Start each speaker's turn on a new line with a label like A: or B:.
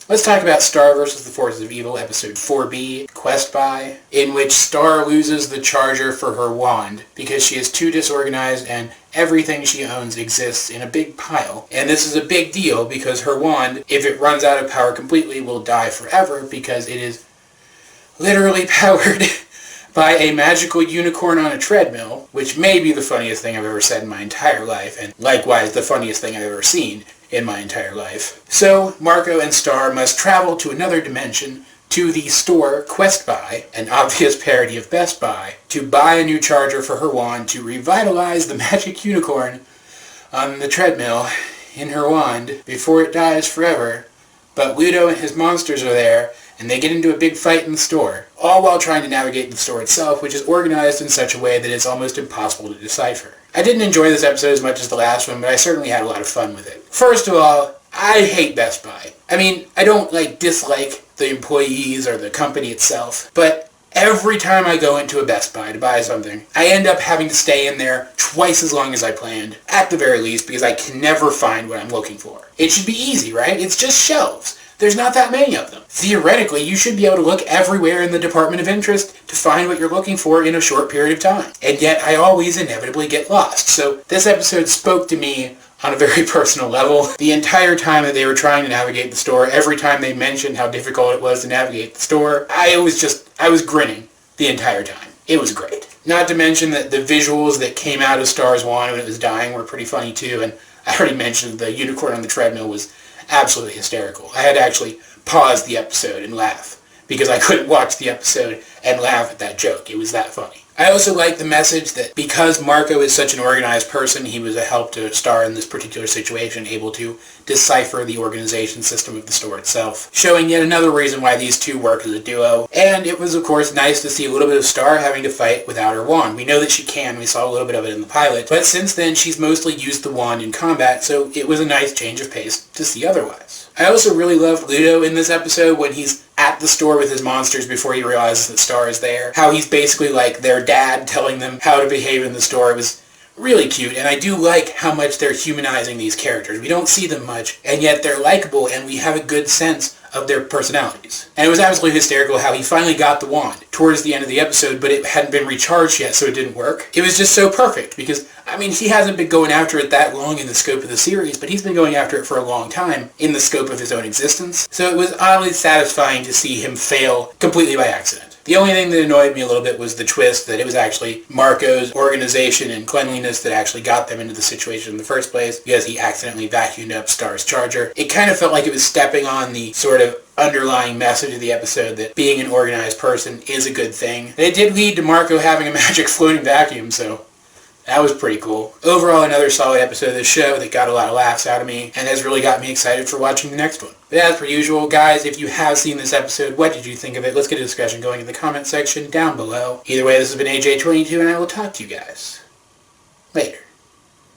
A: Let's talk about Star vs. the Forces of Evil, Episode 4B, Quest By, in which Star loses the charger for her wand because she is too disorganized and everything she owns exists in a big pile. And this is a big deal because her wand, if it runs out of power completely, will die forever because it is literally powered by a magical unicorn on a treadmill, which may be the funniest thing I've ever said in my entire life, and likewise the funniest thing I've ever seen in my entire life. So, Marco and Star must travel to another dimension, to the store Quest By, an obvious parody of Best Buy, to buy a new charger for her wand to revitalize the magic unicorn on the treadmill in her wand before it dies forever. But Ludo and his monsters are there, and they get into a big fight in the store, all while trying to navigate the store itself, which is organized in such a way that it's almost impossible to decipher. I didn't enjoy this episode as much as the last one, but I certainly had a lot of fun with it. First of all, I hate Best Buy. I mean, I don't dislike the employees or the company itself, but every time I go into a Best Buy to buy something, I end up having to stay in there twice as long as I planned, at the very least, because I can never find what I'm looking for. It should be easy, right? It's just shelves. There's not that many of them. Theoretically, you should be able to look everywhere in the department of interest to find what you're looking for in a short period of time. And yet, I always inevitably get lost. So this episode spoke to me on a very personal level. The entire time that they were trying to navigate the store, every time they mentioned how difficult it was to navigate the store, I was grinning the entire time. It was great. Not to mention that the visuals that came out of Star's wand when it was dying were pretty funny too, and I already mentioned the unicorn on the treadmill was absolutely hysterical. I had to actually pause the episode and laugh because I couldn't watch the episode and laugh at that joke. It was that funny. I also like the message that because Marco is such an organized person, he was a help to Star in this particular situation, able to decipher the organization system of the store itself, showing yet another reason why these two work as a duo. And it was, of course, nice to see a little bit of Star having to fight without her wand. We know that she can. We saw a little bit of it in the pilot. But since then, she's mostly used the wand in combat, so it was a nice change of pace to see otherwise. I also really loved Ludo in this episode when he's at the store with his monsters before he realizes that Star is there. How he's basically like their dad telling them how to behave in the store. It was really cute, and I do like how much they're humanizing these characters. We don't see them much, and yet they're likable, and we have a good sense of their personalities. And it was absolutely hysterical how he finally got the wand towards the end of the episode, but it hadn't been recharged yet, so it didn't work. It was just so perfect, because, I mean, he hasn't been going after it that long in the scope of the series, but he's been going after it for a long time in the scope of his own existence. So it was oddly satisfying to see him fail completely by accident. The only thing that annoyed me a little bit was the twist that it was actually Marco's organization and cleanliness that actually got them into the situation in the first place because he accidentally vacuumed up Star's charger. It kind of felt like it was stepping on the sort of underlying message of the episode that being an organized person is a good thing. And it did lead to Marco having a magic floating vacuum, so that was pretty cool. Overall, another solid episode of this show that got a lot of laughs out of me and has really got me excited for watching the next one. But as per usual, guys, if you have seen this episode, what did you think of it? Let's get a discussion going in the comment section down below. Either way, this has been AJ22, and I will talk to you guys later.